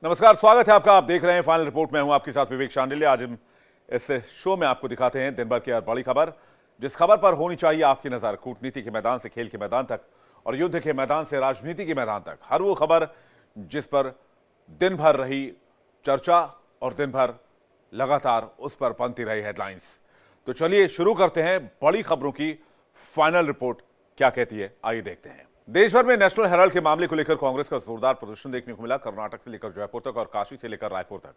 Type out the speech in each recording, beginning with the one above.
नमस्कार, स्वागत है आपका। आप देख रहे हैं फाइनल रिपोर्ट में हूं आपके साथ विवेक शांडिल्य। आज हम इस शो में आपको दिखाते हैं दिन भर की हर बड़ी खबर, जिस खबर पर होनी चाहिए आपकी नजर। कूटनीति के मैदान से खेल के मैदान तक और युद्ध के मैदान से राजनीति के मैदान तक, हर वो खबर जिस पर दिन भर रही चर्चा और दिन भर लगातार उस पर बनती रही हेडलाइंस। तो चलिए शुरू करते हैं बड़ी खबरों की फाइनल रिपोर्ट क्या कहती है, आइए देखते हैं। देश भर में नेशनल हेराल्ड के मामले को लेकर कांग्रेस का जोरदार प्रदर्शन देखने को मिला। कर्नाटक से लेकर जयपुर तक और काशी से लेकर रायपुर तक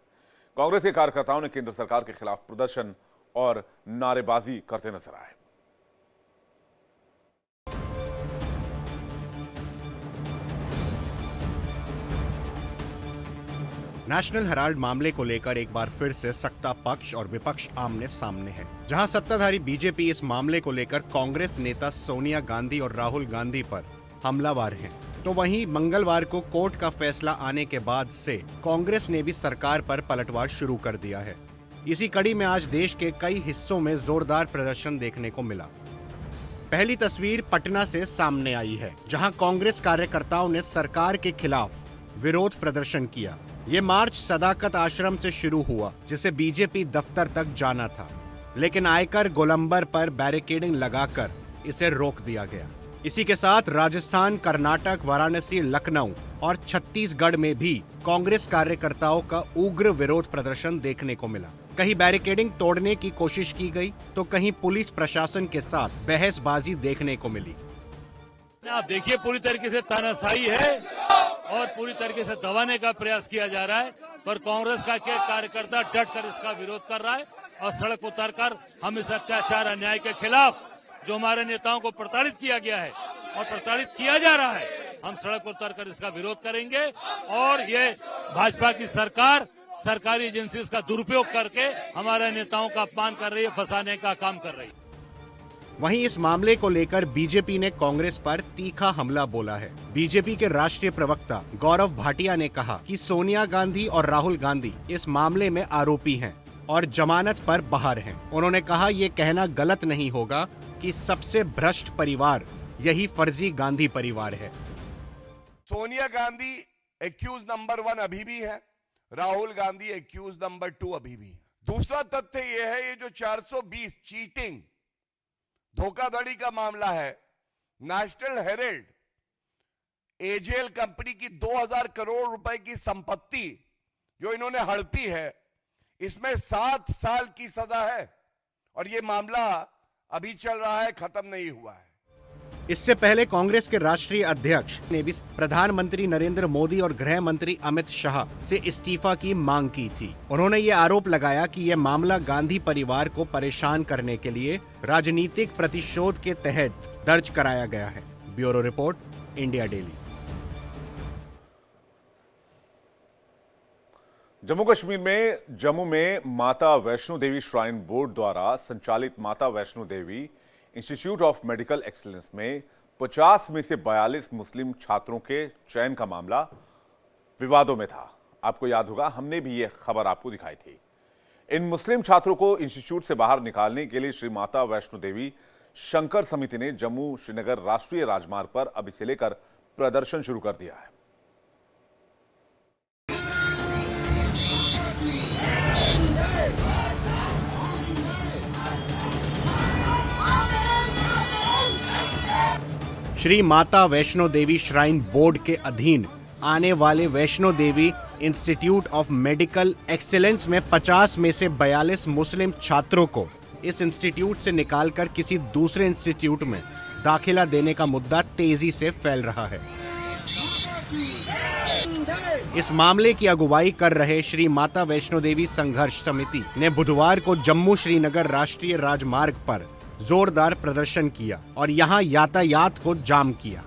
कांग्रेस के कार्यकर्ताओं ने केंद्र सरकार के खिलाफ प्रदर्शन और नारेबाजी करते नजर आए। नेशनल हेराल्ड मामले को लेकर एक बार फिर से सत्ता पक्ष और विपक्ष आमने सामने है। जहां सत्ताधारी बीजेपी इस मामले को लेकर कांग्रेस नेता सोनिया गांधी और राहुल गांधी पर हमलावर हैं, तो वहीं मंगलवार को कोर्ट का फैसला आने के बाद से कांग्रेस ने भी सरकार पर पलटवार शुरू कर दिया है। इसी कड़ी में आज देश के कई हिस्सों में जोरदार प्रदर्शन देखने को मिला। पहली तस्वीर पटना से सामने आई है, जहां कांग्रेस कार्यकर्ताओं ने सरकार के खिलाफ विरोध प्रदर्शन किया। ये मार्च सदाकत आश्रम से शुरू हुआ, जिसे बीजेपी दफ्तर तक जाना था, लेकिन आयकर गोलंबर पर बैरिकेडिंग लगाकर इसे रोक दिया गया। इसी के साथ राजस्थान, कर्नाटक, वाराणसी, लखनऊ और छत्तीसगढ़ में भी कांग्रेस कार्यकर्ताओं का उग्र विरोध प्रदर्शन देखने को मिला। कहीं बैरिकेडिंग तोड़ने की कोशिश की गई, तो कहीं पुलिस प्रशासन के साथ बहसबाजी देखने को मिली। आप देखिए, पूरी तरीके से तानाशाही है और पूरी तरीके से दबाने का प्रयास किया जा रहा है, पर कांग्रेस का कार्यकर्ता डट कर इसका विरोध कर रहा है और सड़क उतरकर हम इस अत्याचार अन्याय के खिलाफ, जो हमारे नेताओं को प्रताड़ित किया गया है और प्रताड़ित किया जा रहा है, हम सड़क उतरकर इसका विरोध करेंगे। और ये भाजपा की सरकार सरकारी एजेंसी का दुरुपयोग करके हमारे नेताओं का अपमान कर रही है, फंसाने का काम कर रही है। वहीं इस मामले को लेकर बीजेपी ने कांग्रेस पर तीखा हमला बोला है। बीजेपी के राष्ट्रीय प्रवक्ता गौरव भाटिया ने कहा कि सोनिया गांधी और राहुल गांधी इस मामले में आरोपी हैं और जमानत पर बाहर हैं। उन्होंने कहा, ये कहना गलत नहीं होगा कि सबसे भ्रष्ट परिवार यही फर्जी गांधी परिवार है। सोनिया गांधी एक्यूज नंबर 1 अभी भी है, राहुल गांधी एक्यूज नंबर 2 अभी भी है। दूसरा तथ्य यह है, ये जो 420 चीटिंग धोखाधड़ी का मामला है, नेशनल हेराल्ड एजेल कंपनी की 2000 करोड़ रुपए की संपत्ति जो इन्होंने हड़पी है, इसमें 7 साल की सजा है और ये मामला अभी चल रहा है, खत्म नहीं हुआ है। इससे पहले कांग्रेस के राष्ट्रीय अध्यक्ष ने भी प्रधानमंत्री नरेंद्र मोदी और गृह मंत्री अमित शाह से इस्तीफा की मांग की थी। उन्होंने ये आरोप लगाया कि यह मामला गांधी परिवार को परेशान करने के लिए राजनीतिक प्रतिशोध के तहत दर्ज कराया गया है। Bureau report, India daily. Jammu Kashmir में जम्मू में माता वैष्णो देवी श्राइन बोर्ड द्वारा संचालित माता Vaishno Devi institute of medical excellence में 50 में से 42 मुस्लिम छात्रों के चयन का मामला विवादों में था। आपको याद होगा, हमने भी यह खबर आपको दिखाई थी। इन मुस्लिम छात्रों को इंस्टीट्यूट से बाहर निकालने के लिए श्री माता वैष्णो देवी शंकर समिति ने जम्मू श्रीनगर राष्ट्रीय राजमार्ग पर अब इसे लेकर प्रदर्शन शुरू कर दिया है। श्री माता वैष्णो देवी श्राइन बोर्ड के अधीन आने वाले Vaishno Devi institute of medical excellence में 50 में से 42 मुस्लिम छात्रों को इस इंस्टीट्यूट से निकालकर किसी दूसरे इंस्टीट्यूट में दाखिला देने का मुद्दा तेजी से फैल रहा है। इस मामले की अगुवाई कर रहे श्री माता वैष्णो देवी संघर्ष समिति ने बुधवार को जम्मू श्रीनगर राष्ट्रीय राजमार्ग पर जोरदार प्रदर्शन किया और यहां यातायात को जाम किया।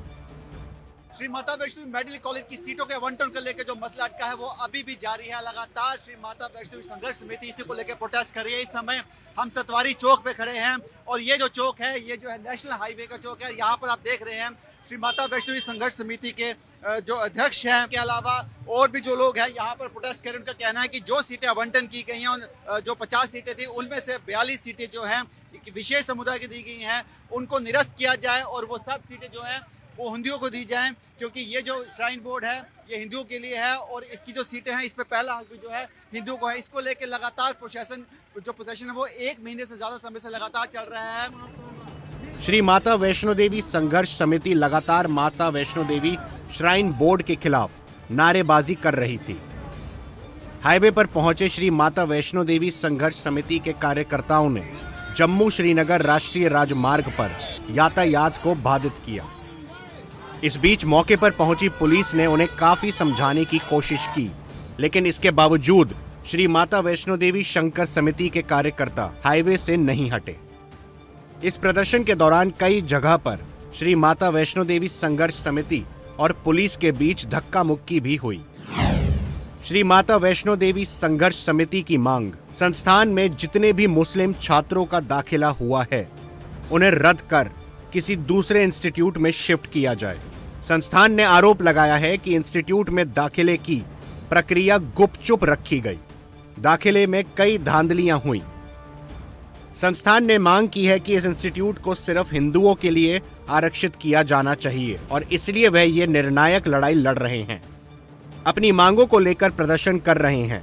श्री माता वैष्णो मेडिकल कॉलेज की सीटों के आवंटन को लेकर जो मसला अटका है वो अभी भी जारी है। लगातार श्री माता वैष्णो संघर्ष समिति इसी को लेकर प्रोटेस्ट कर रही है। इस समय हम सतवारी चौक पे खड़े हैं और ये जो चौक है, ये जो है नेशनल हाईवे का चौक है। यहाँ पर आप देख रहे हैं श्री माता वैष्णो संघर्ष समिति के जो अध्यक्ष हैं के अलावा और भी जो लोग हैं यहाँ पर प्रोटेस्ट कर रहे हैं। उनका कहना है कि जो सीटें आवंटन की गई हैं, जो 50 सीटें थी, उनमें से 42 सीटें जो हैं विशेष समुदाय की दी गई हैं, उनको निरस्त किया जाए और वो सब सीटें जो हैं वो हिंदुओं को दी जाएं, क्योंकि ये जो श्राइन बोर्ड है ये हिंदुओं के लिए है और इसकी जो सीटें हैं इस पे पहला हक भी जो है हिंदुओं को है। इसको लेकर लगातार प्रोसेशन है वो 1 महीने से ज्यादा समय से लगातार चल रहा है। श्री माता वैष्णो देवी संघर्ष समिति लगातार माता वैष्णो देवी श्राइन बोर्ड के खिलाफ नारेबाजी कर रही थी। हाईवे पर पहुंचे श्री माता वैष्णो देवी संघर्ष समिति के कार्यकर्ताओं ने जम्मू श्रीनगर राष्ट्रीय राजमार्ग पर यातायात को बाधित किया। इस बीच मौके पर पहुंची पुलिस ने उन्हें काफी समझाने की कोशिश की, लेकिन इसके बावजूद श्री माता वैष्णो देवी शंकर समिति के कार्यकर्ता हाईवे से नहीं हटे। इस प्रदर्शन के दौरान कई जगह पर श्री माता वैष्णो देवी संघर्ष समिति और पुलिस के बीच धक्का मुक्की भी हुई। श्री माता वैष्णो देवी संघर्ष समिति की मांग, संस्थान में जितने भी मुस्लिम छात्रों का दाखिला हुआ है उन्हें रद्द कर किसी दूसरे इंस्टीट्यूट में शिफ्ट किया जाए। संस्थान ने आरोप लगाया है कि इंस्टीट्यूट में दाखिले की प्रक्रिया गुपचुप रखी गई। दाखिले में कई धांधलियां हुई। संस्थान ने मांग की है कि इस इंस्टीट्यूट को सिर्फ हिंदुओं के लिए आरक्षित किया जाना चाहिए और इसलिए वह ये निर्णायक लड़ाई लड़ रहे हैं, अपनी मांगों को लेकर प्रदर्शन कर रहे हैं।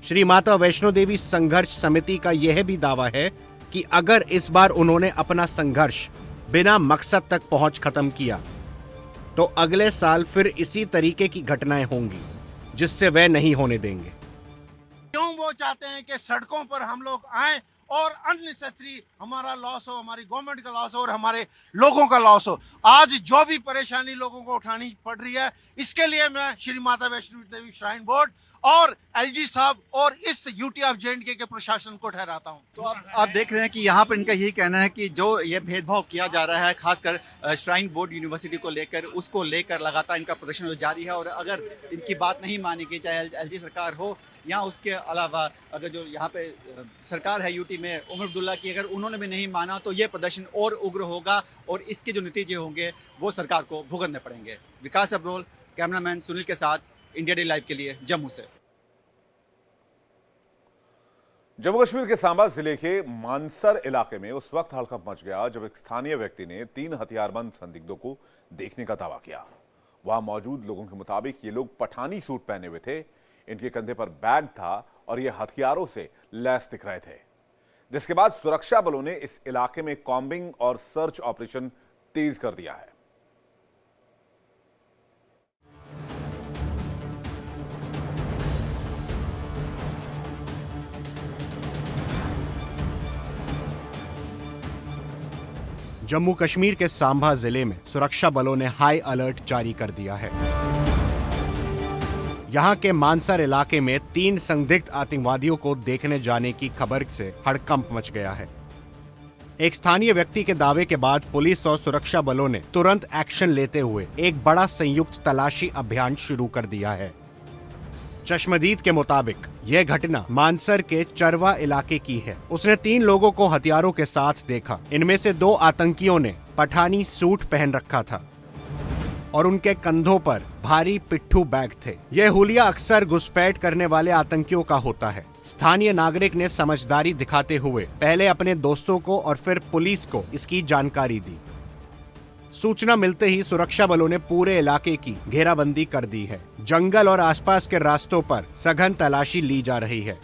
श्री माता वैष्णो देवी संघर्ष समिति का यह भी दावा है कि अगर इस बार उन्होंने अपना संघर्ष बिना मकसद तक पहुंच खत्म किया तो अगले साल फिर इसी तरीके की घटनाएं होंगी, जिससे वह नहीं होने देंगे। क्यों वो चाहते हैं कि सड़कों पर हम लोग आए और अननेसेसरी हमारा लॉस हो, हमारी गवर्नमेंट का लॉस हो और हमारे लोगों का लॉस हो। आज जो भी परेशानी लोगों को उठानी पड़ रही है, इसके लिए मैं श्री माता वैष्णो देवी श्राइन बोर्ड और एलजी साहब और इस यूटी ऑफ जे&के के प्रशासन को ठहराता हूं। तो आप देख रहे हैं कि यहाँ पर इनका यही कहना है कि जो ये भेदभाव किया जा रहा है खासकर श्राइन बोर्ड यूनिवर्सिटी को लेकर, उसको लेकर लगातार इनका प्रदर्शन जारी है और अगर इनकी बात नहीं मानेगी, चाहे एलजी सरकार हो या उसके अलावा अगर जो यहाँ पे सरकार है यूटी में उमर अब्दुल्ला की, अगर उन्होंने भी नहीं माना तो ये प्रदर्शन और उग्र होगा और इसके जो नतीजे होंगे वो सरकार को भुगतने पड़ेंगे। विकास अब्रोल, कैमरामैन सुनील के साथ, इंडिया डे लाइव के लिए जम्मू से। जम्मू कश्मीर के सांबा जिले के मानसर इलाके में उस वक्त हड़कंप मच गया जब एक स्थानीय व्यक्ति ने 3 हथियारबंद संदिग्धों को देखने का दावा किया। वहां मौजूद लोगों के मुताबिक ये लोग पठानी सूट पहने हुए थे, इनके कंधे पर बैग था और ये हथियारों से लैस दिख रहे थे, जिसके बाद सुरक्षा बलों ने इस इलाके में कॉम्बिंग और सर्च ऑपरेशन तेज कर दिया है। जम्मू कश्मीर के सांबा जिले में सुरक्षा बलों ने हाई अलर्ट जारी कर दिया है। यहां के मानसर इलाके में 3 संदिग्ध आतंकवादियों को देखने जाने की खबर से हड़कंप मच गया है। एक स्थानीय व्यक्ति के दावे के बाद पुलिस और सुरक्षा बलों ने तुरंत एक्शन लेते हुए एक बड़ा संयुक्त तलाशी अभियान शुरू कर दिया है। चश्मदीद के मुताबिक यह घटना मानसर के चरवा इलाके की है। उसने 3 लोगों को हथियारों के साथ देखा। इनमें से 2 आतंकियों ने पठानी सूट पहन रखा था और उनके कंधों पर भारी पिट्ठू बैग थे। यह हुलिया अक्सर घुसपैठ करने वाले आतंकियों का होता है। स्थानीय नागरिक ने समझदारी दिखाते हुए पहले अपने दोस्तों को और फिर पुलिस को इसकी जानकारी दी। सूचना मिलते ही सुरक्षा बलों ने पूरे इलाके की घेराबंदी कर दी है। जंगल और आसपास के रास्तों पर सघन तलाशी ली जा रही है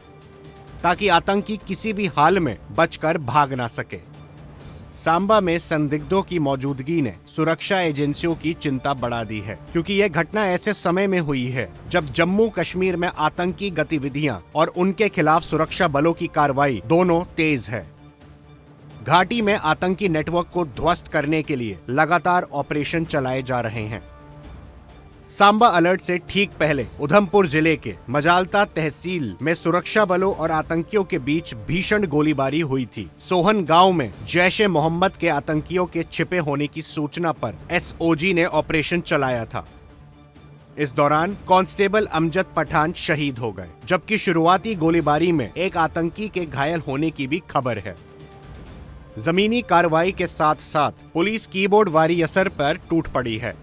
ताकि आतंकी किसी भी हाल में बचकर भाग ना सके। सांबा में संदिग्धों की मौजूदगी ने सुरक्षा एजेंसियों की चिंता बढ़ा दी है, क्योंकि यह घटना ऐसे समय में हुई है जब जम्मू कश्मीर में आतंकी गतिविधियां और उनके खिलाफ सुरक्षा बलों की कार्रवाई दोनों तेज है। घाटी में आतंकी नेटवर्क को ध्वस्त करने के लिए लगातार ऑपरेशन चलाए जा रहे हैं। सांबा अलर्ट से ठीक पहले उधमपुर जिले के मजालता तहसील में सुरक्षा बलों और आतंकियों के बीच भीषण गोलीबारी हुई थी। सोहन गांव में जैश-ए-मोहम्मद के आतंकियों के छिपे होने की सूचना पर एसओजी ने ऑपरेशन चलाया था। इस दौरान कांस्टेबल अमजद पठान शहीद हो गए, जबकि शुरुआती गोलीबारी में एक आतंकी के घायल होने की भी खबर है। जमीनी कार्रवाई के साथ साथ पुलिस कीबोर्ड वारी असर पर टूट पड़ी है।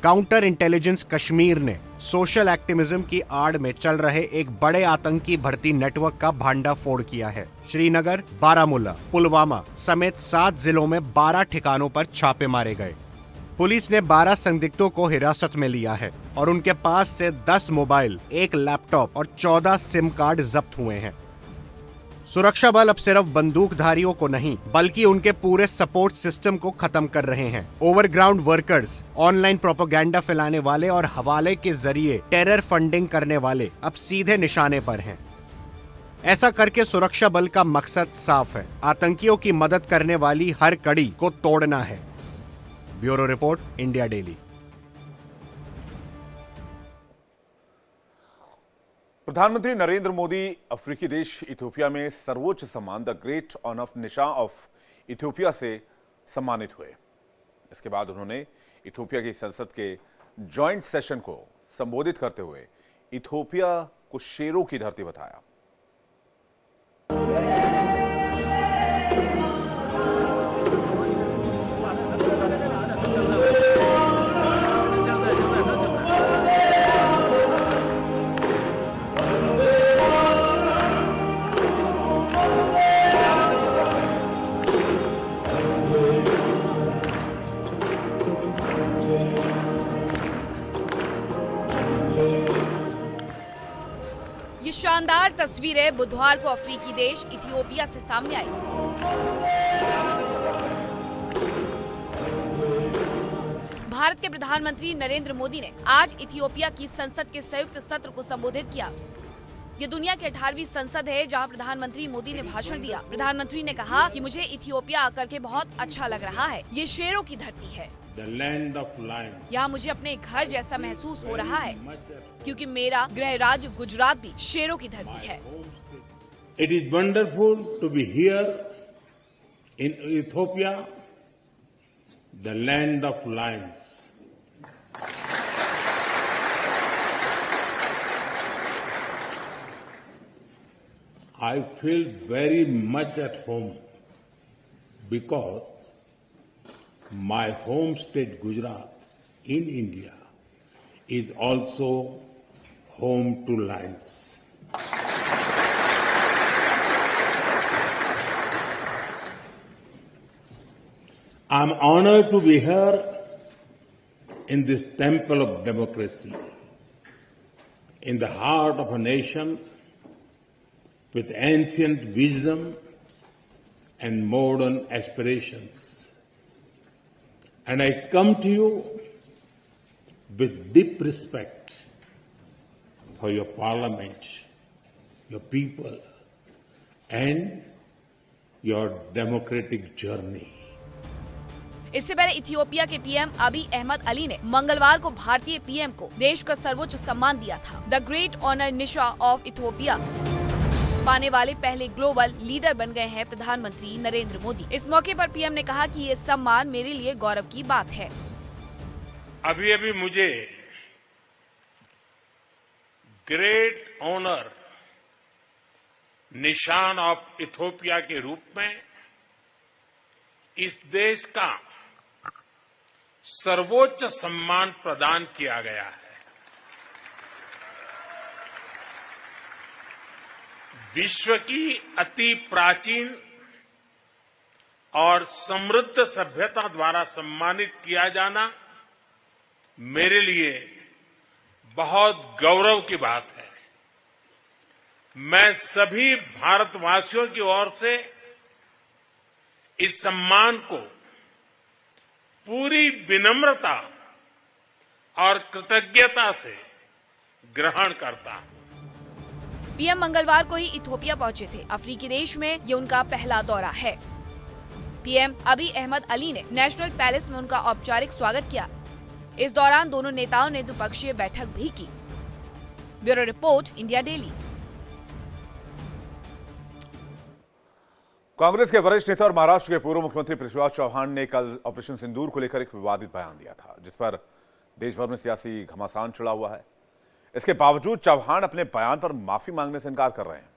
काउंटर इंटेलिजेंस कश्मीर ने सोशल एक्टिविज्म की आड़ में चल रहे एक बड़े आतंकी भर्ती नेटवर्क का भांडाफोड़ किया है। श्रीनगर, बारामूला, पुलवामा समेत 7 जिलों में 12 ठिकानों पर छापे मारे गए। पुलिस ने 12 संदिग्धों को हिरासत में लिया है और उनके पास से 10 मोबाइल, 1 लैपटॉप और 14 सिम कार्ड जब्त हुए हैं। सुरक्षा बल अब सिर्फ बंदूकधारियों को नहीं बल्कि उनके पूरे सपोर्ट सिस्टम को खत्म कर रहे हैं। ओवरग्राउंड वर्कर्स, ऑनलाइन प्रोपेगेंडा फैलाने वाले और हवाले के जरिए टेरर फंडिंग करने वाले अब सीधे निशाने पर हैं। ऐसा करके सुरक्षा बल का मकसद साफ है, आतंकियों की मदद करने वाली हर कड़ी को तोड़ना है। Bureau report, India daily. प्रधानमंत्री नरेंद्र मोदी अफ्रीकी देश इथियोपिया में सर्वोच्च सम्मान द ग्रेट ऑनर निशान ऑफ इथियोपिया से सम्मानित हुए। इसके बाद उन्होंने इथियोपिया की संसद के जॉइंट सेशन को संबोधित करते हुए इथियोपिया को शेरों की धरती बताया। ये शानदार तस्वीरें बुधवार को अफ्रीकी देश इथियोपिया से सामने आई। भारत के प्रधानमंत्री नरेंद्र मोदी ने आज इथियोपिया की संसद के संयुक्त सत्र को संबोधित किया। ये दुनिया की 18वीं संसद है जहां प्रधानमंत्री मोदी ने भाषण दिया। प्रधानमंत्री ने कहा कि मुझे इथियोपिया आकर के बहुत अच्छा लग रहा है। ये शेरों की धरती है। The land of lions. यहाँ मुझे अपने घर जैसा महसूस हो रहा है क्योंकि मेरा गृह राज्य गुजरात भी शेरों की धरती है। It is wonderful to be here in Ethiopia, the land of lions. I feel very much at home because my home state Gujarat in India is also home to lions. I'm honored to be here in this temple of democracy, in the heart of a nation with ancient wisdom and modern aspirations. And I come to you with deep respect for your parliament, your people, and your democratic journey. इससे पहले Ethiopia के PM अबी अहमद अली ने मंगलवार को भारतीय PM को देश का सर्वोच्च सम्मान दिया था, द ग्रेट ऑनर निशान ऑफ इथियोपिया। पाने वाले पहले ग्लोबल लीडर बन गए हैं प्रधानमंत्री नरेंद्र मोदी। इस मौके पर पीएम ने कहा कि ये सम्मान मेरे लिए गौरव की बात है। अभी अभी मुझे ग्रेट ऑनर निशान ऑफ इथियोपिया के रूप में इस देश का सर्वोच्च सम्मान प्रदान किया गया है। विश्व की अति प्राचीन और समृद्ध सभ्यता द्वारा सम्मानित किया जाना मेरे लिए बहुत गौरव की बात है। मैं सभी भारतवासियों की ओर से इस सम्मान को पूरी विनम्रता और कृतज्ञता से ग्रहण करता हूं। पीएम मंगलवार को ही इथियोपिया पहुंचे थे। अफ्रीकी देश में ये उनका पहला दौरा है। पीएम अबी अहमद अली ने नेशनल पैलेस में उनका औपचारिक स्वागत किया। इस दौरान दोनों नेताओं ने द्विपक्षीय बैठक भी की। Bureau report, India daily. Congress के वरिष्ठ नेता और महाराष्ट्र के पूर्व मुख्यमंत्री पृथ्वीराज चौहान ने कल ऑपरेशन सिंदूर को लेकर एक विवादित बयान दिया था, जिस पर देश भर में सियासी घमासान छिड़ा हुआ है। इसके बावजूद चौहान अपने बयान पर माफी मांगने से इनकार कर रहे हैं।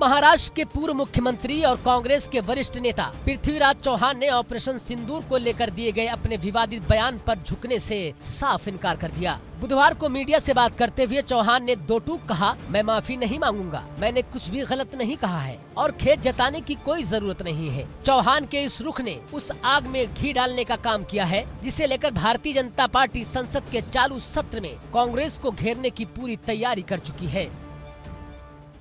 महाराष्ट्र के पूर्व मुख्यमंत्री और कांग्रेस के वरिष्ठ नेता पृथ्वीराज चौहान ने ऑपरेशन सिंदूर को लेकर दिए गए अपने विवादित बयान पर झुकने से साफ इनकार कर दिया। बुधवार को मीडिया से बात करते हुए चौहान ने दो टूक कहा, मैं माफी नहीं मांगूंगा, मैंने कुछ भी गलत नहीं कहा है और खेद जताने की कोई जरूरत नहीं है। चौहान के इस रुख ने उस आग में घी डालने का काम किया है जिसे लेकर भारतीय जनता पार्टी संसद के चालू सत्र में कांग्रेस को घेरने की पूरी तैयारी कर चुकी है।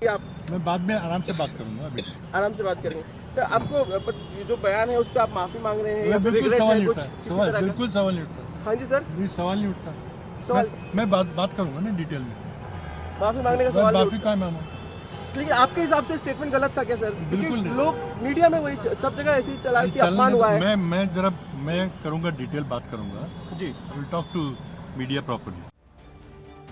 मैं बाद में आराम से बात करूंगा, अभी आराम से बात करेंगे। तो आपको जो बयान है उस पर आप माफी मांग रहे हैं? बिल्कुल सवाल नहीं उठता, बिल्कुल सवाल नहीं उठता। हाँ जी सर, सवाल नहीं उठता। मैं बात करूंगा ना डिटेल में। माफी मांगने का सवाल माफी कहाँ मांगू? लेकिन आपके हिसाब से स्टेटमेंट गलत था क्या सर? बिल्कुल नहीं। लोग मीडिया में वही सब जगह ऐसे ही चला कि अपमान हुआ है। मैं करूंगा, डिटेल बात करूंगा जी। I will talk to media properly.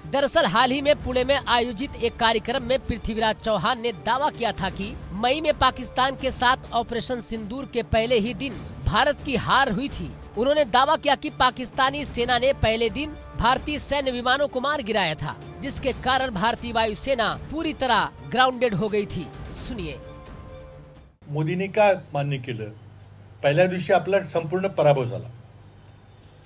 दरअसल हाल ही में पुणे में आयोजित एक कार्यक्रम में पृथ्वीराज चौहान ने दावा किया था कि मई में पाकिस्तान के साथ ऑपरेशन सिंदूर के पहले ही दिन भारत की हार हुई थी। उन्होंने दावा किया कि पाकिस्तानी सेना ने पहले दिन भारतीय सैन्य विमानों को मार गिराया था, जिसके कारण भारतीय वायुसेना पूरी तरह ग्राउंडेड हो गई थी। सुनिए। मोदींनी का मान्य केलं? पहिल्या दिवशी आपला संपूर्ण पराभव झाला।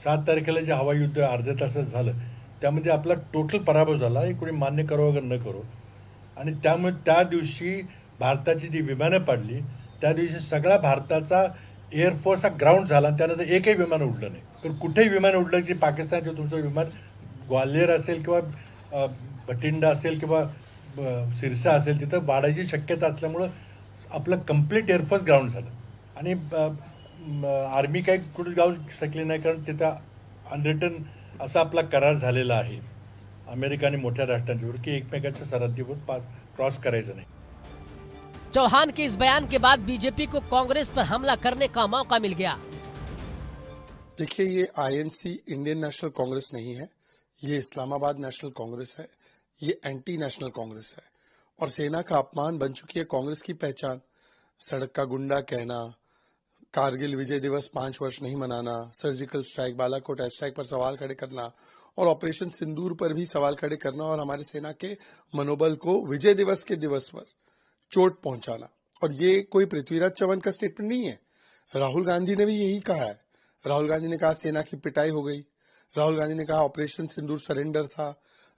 7 तारखेला जे हवाई युद्ध अर्ध्या तासात झालं त्यामध्ये आपला टोटल पराभव झाला, हे कोणी मान्य करो अगर न करो। आणि त्यामुळे त्या दिवशी भारताची जी विमानं पाडली त्या दिवशी सगळा भारताचा एअरफोर्स हा ग्राउंड झाला, त्यानंतर एकही विमान उडलं नाही। पण कुठेही विमान उडलं की पाकिस्तानचं तुमचं विमान ग्वाल्हेर असेल किंवा भटिंडा असेल किंवा सिरसा असेल तिथं वाढायची शक्यता असल्यामुळं आपलं कंप्लीट एअरफोर्स ग्राउंड झालं आणि आर्मी काही कुठे जाऊ शकली नाही, कारण तिथं अनरिटन असा आपला करार झालेला आहे अमेरिका आणि मोठ्या राष्ट्रांच्यावर की एकमेकांच्या सरहद्दीवर क्रॉस करायचं नाही। चौहान के इस बयान के बाद बीजेपी को कांग्रेस पर हमला करने का मौका मिल गया। देखिए, ये आईएनसी इंडियन नेशनल कांग्रेस नहीं है, ये इस्लामाबाद नेशनल कांग्रेस है, ये एंटी नेशनल कांग्रेस है और सेना का अपमान बन चुकी है कांग्रेस की पहचान। सड़क का गुंडा कहना, कारगिल विजय दिवस 5 वर्ष नहीं मनाना, surgical strike, Balakot air strike पर सवाल खड़े करना और ऑपरेशन सिंदूर पर भी सवाल खड़े करना और हमारे सेना के मनोबल को विजय दिवस के दिवस पर चोट पहुंचाना। और ये कोई पृथ्वीराज चौहान का स्टेटमेंट नहीं है, राहुल गांधी ने भी यही कहा है। राहुल गांधी ने कहा सेना की पिटाई हो गई, राहुल गांधी ने कहा ऑपरेशन सिंदूर सरेंडर था,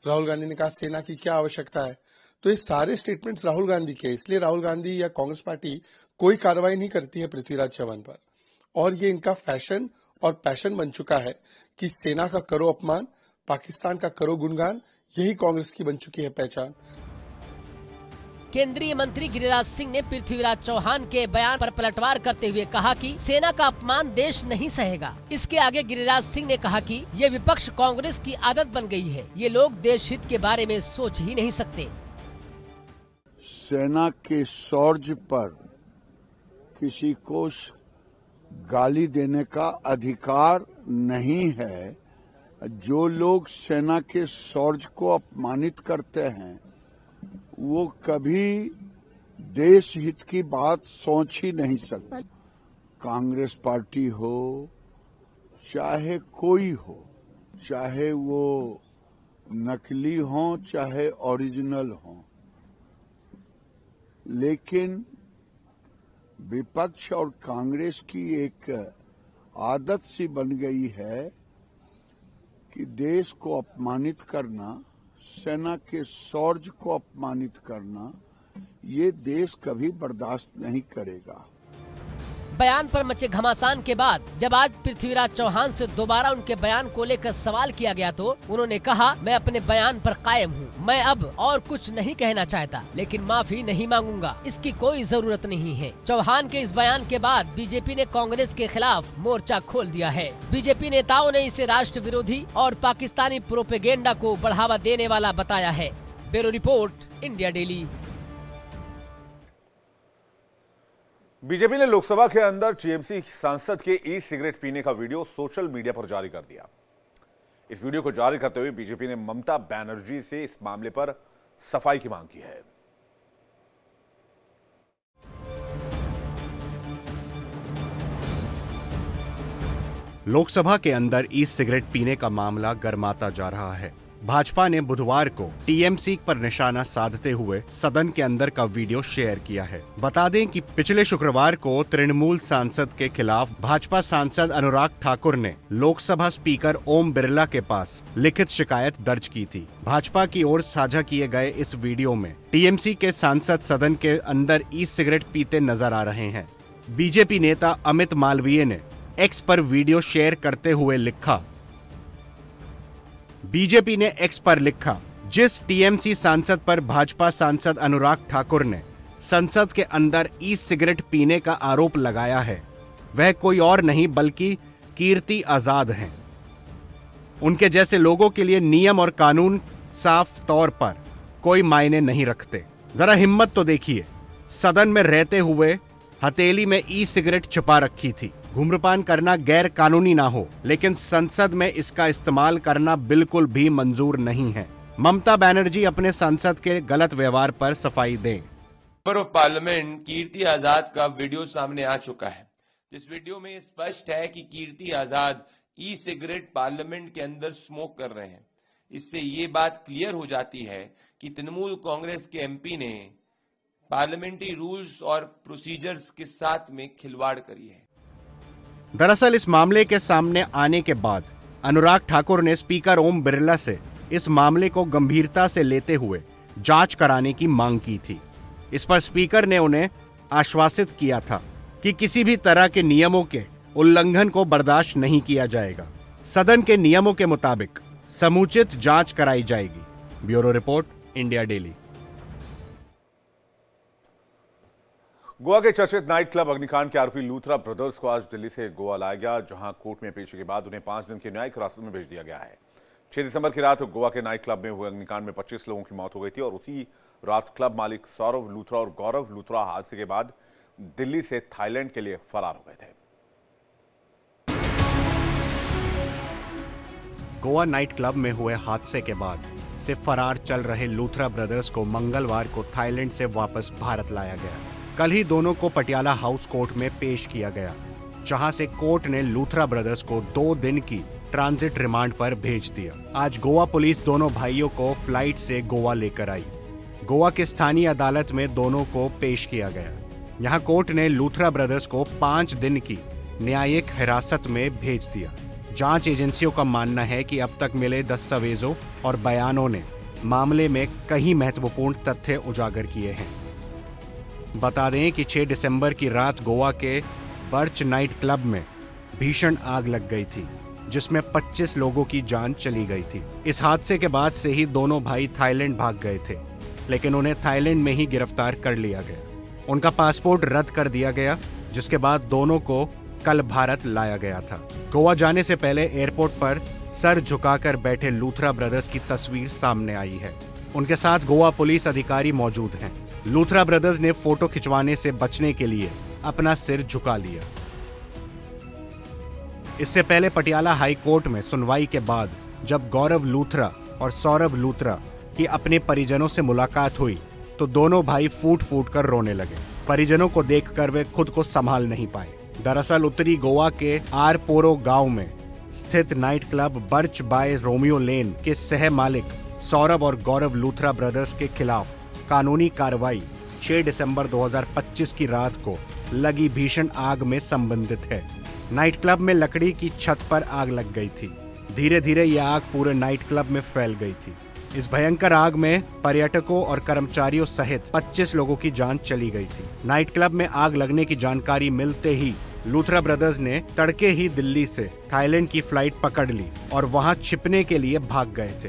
राहुल गांधी ने कहा सेना की क्या आवश्यकता है। तो ये सारे स्टेटमेंट्स राहुल गांधी के, इसलिए राहुल गांधी या कांग्रेस पार्टी कोई कार्रवाई नहीं करती है पृथ्वीराज चौहान पर। और ये इनका फैशन और पैशन बन चुका है कि सेना का करो अपमान, पाकिस्तान का करो गुणगान, यही कांग्रेस की बन चुकी है पहचान। केंद्रीय मंत्री गिरिराज सिंह ने पृथ्वीराज चौहान के बयान पर पलटवार करते हुए कहा कि सेना का अपमान देश नहीं सहेगा। इसके आगे गिरिराज सिंह ने कहा कि ये विपक्ष कांग्रेस की आदत बन गई है, ये लोग देश हित के बारे में सोच ही नहीं सकते। सेना के शौर्य पर किसी को गाली देने का अधिकार नहीं है। जो लोग सेना के शौर्य को अपमानित करते हैं वो कभी देश हित की बात सोच ही नहीं सकते। कांग्रेस पार्टी हो चाहे कोई हो, चाहे वो नकली हो चाहे ओरिजिनल हो, लेकिन विपक्ष और कांग्रेस की एक आदत सी बन गई है कि देश को अपमानित करना, सेना के शौर्य को अपमानित करना, ये देश कभी बर्दाश्त नहीं करेगा। बयान पर मचे घमासान के बाद जब आज पृथ्वीराज चौहान से दोबारा उनके बयान को लेकर सवाल किया गया तो उन्होंने कहा, मैं अपने बयान पर कायम हूँ, मैं अब और कुछ नहीं कहना चाहता, लेकिन माफी नहीं मांगूंगा, इसकी कोई जरूरत नहीं है। चौहान के इस बयान के बाद बीजेपी ने कांग्रेस के खिलाफ मोर्चा खोल दिया है। बीजेपी नेताओं ने इसे राष्ट्र विरोधी और पाकिस्तानी प्रोपेगेंडा को बढ़ावा देने वाला बताया है। Bureau report, India daily. BJP ने लोकसभा के अंदर टीएमसी सांसद के ई सिगरेट पीने का वीडियो सोशल मीडिया पर जारी कर दिया। इस वीडियो को जारी करते हुए बीजेपी ने ममता बनर्जी से इस मामले पर सफाई की मांग की है। लोकसभा के अंदर ई सिगरेट पीने का मामला गर्माता जा रहा है। भाजपा ने बुधवार को टीएमसी पर निशाना साधते हुए सदन के अंदर का वीडियो शेयर किया है। बता दें कि पिछले शुक्रवार को तृणमूल सांसद के खिलाफ भाजपा सांसद अनुराग ठाकुर ने लोकसभा स्पीकर ओम बिरला के पास लिखित शिकायत दर्ज की थी। भाजपा की ओर साझा किए गए इस वीडियो में टीएमसी के सांसद सदन के अंदर ई सिगरेट पीते नजर आ रहे हैं। बीजेपी नेता अमित मालवीय ने एक्स पर वीडियो शेयर करते हुए लिखा, बीजेपी ने एक्स पर लिखा, जिस टीएमसी सांसद पर भाजपा सांसद अनुराग ठाकुर ने संसद के अंदर ई सिगरेट पीने का आरोप लगाया है, वह कोई और नहीं बल्कि कीर्ति आजाद हैं। उनके जैसे लोगों के लिए नियम और कानून साफ तौर पर कोई मायने नहीं रखते। जरा हिम्मत तो देखिए, सदन में रहते हुए हथेली में ई सिगरेट छिपा रखी थी। धूम्रपान करना गैर कानूनी ना हो, लेकिन संसद में इसका इस्तेमाल करना बिल्कुल भी मंजूर नहीं है। ममता बनर्जी अपने सांसद के गलत व्यवहार पर सफाई दें। Member of parliament Kirti Azad का वीडियो सामने आ चुका है। इस वीडियो में स्पष्ट है कि Kirti Azad e cigarette parliament के अंदर स्मोक कर रहे हैं। इससे ये बात क्लियर हो जाती है कि तृणमूल कांग्रेस के एमपी ने पार्लियामेंट्री रूल्स और प्रोसीजर्स के साथ में खिलवाड़ करी है। दरअसल इस मामले के सामने आने के बाद अनुराग ठाकुर ने स्पीकर ओम बिरला से इस मामले को गंभीरता से लेते हुए जांच कराने की मांग की थी। इस पर स्पीकर ने उन्हें आश्वासित किया था कि किसी भी तरह के नियमों के उल्लंघन को बर्दाश्त नहीं किया जाएगा। सदन के नियमों के मुताबिक समुचित जांच कराई जाएगी। Bureau report, India daily. Goa के चर्चित नाइट क्लब अग्निकांड के आरोपी लूथरा ब्रदर्स को आज दिल्ली से गोवा लाया गया, जहां कोर्ट में पेशी के बाद उन्हें 5 दिन की न्यायिक हिरासत में भेज दिया गया है। 6 दिसंबर की रात गोवा के नाइट क्लब में हुए अग्निकांड में 25 लोगों की मौत हो गई थी और उसी रात क्लब मालिक सौरभ लूथरा और गौरव लूथरा हादसे के बाद दिल्ली से थाईलैंड के लिए फरार हो गए थे। गोवा नाइट क्लब में हुए हादसे के बाद से फरार चल रहे लूथरा ब्रदर्स को मंगलवार को थाईलैंड से वापस भारत लाया गया। कल ही दोनों को पटियाला हाउस कोर्ट में पेश किया गया, जहां से कोर्ट ने लूथरा ब्रदर्स को 2 दिन की ट्रांजिट रिमांड पर भेज दिया। आज गोवा पुलिस दोनों भाइयों को फ्लाइट से गोवा लेकर आई। गोवा की स्थानीय अदालत में दोनों को पेश किया गया। यहां कोर्ट ने लूथरा ब्रदर्स को 5 दिन की न्यायिक हिरासत में भेज दिया। जांच एजेंसियों का मानना है कि अब तक मिले दस्तावेजों और बयानों ने मामले में कई महत्वपूर्ण तथ्य उजागर किए हैं। बता दें कि 6 दिसंबर की रात गोवा के बर्च नाइट क्लब में भीषण आग लग गई थी, जिसमें 25 लोगों की जान चली गई थी। इस हादसे के बाद से ही दोनों भाई थाईलैंड भाग गए थे, लेकिन उन्हें थाईलैंड में ही गिरफ्तार कर लिया गया। उनका पासपोर्ट रद्द कर दिया गया, जिसके बाद दोनों को कल भारत लाया गया था। गोवा जाने से पहले एयरपोर्ट पर सर झुकाकर बैठे लूथरा ब्रदर्स की तस्वीर सामने आई है। उनके साथ गोवा पुलिस अधिकारी मौजूद हैं। लूथरा ब्रदर्स ने फोटो खिंचवाने से बचने के लिए अपना सिर झुका लिया। इससे पहले पटियाला हाई कोर्ट में सुनवाई के बाद जब गौरव लूथरा और सौरभ लूथरा की अपने परिजनों से मुलाकात हुई तो दोनों भाई फूट फूट कर रोने लगे। परिजनों को देखकर वे खुद को संभाल नहीं पाए। दरअसल उत्तरी गोवा के आरपोरो गांव में स्थित night club birch by Romeo lane के सह मालिक सौरभ और गौरव लूथरा ब्रदर्स के खिलाफ कानूनी कार्रवाई 6 दिसंबर 2025 की रात को लगी भीषण आग में संबंधित है। नाइट क्लब में लकड़ी की छत पर आग लग गई थी। धीरे धीरे यह आग पूरे नाइट क्लब में फैल गई थी। इस भयंकर आग में पर्यटकों और कर्मचारियों सहित 25 लोगों की जान चली गई थी। नाइट क्लब में आग लगने की जानकारी मिलते ही लूथरा ब्रदर्स ने तड़के ही दिल्ली से थाईलैंड की फ्लाइट पकड़ ली और वहां छिपने के लिए भाग गए थे।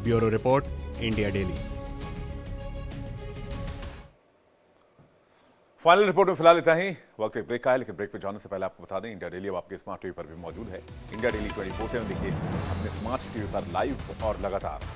Bureau report, India daily. Final report में फिलहाल इतना ही। वक्त एक ब्रेक का है, लेकिन ब्रेक पे जाने से पहले आपको बता दें इंडिया डेली अब आपके स्मार्ट टीवी पर भी मौजूद है। इंडिया डेली 24/7 देखिए अपने स्मार्ट टीवी पर लाइव और लगातार।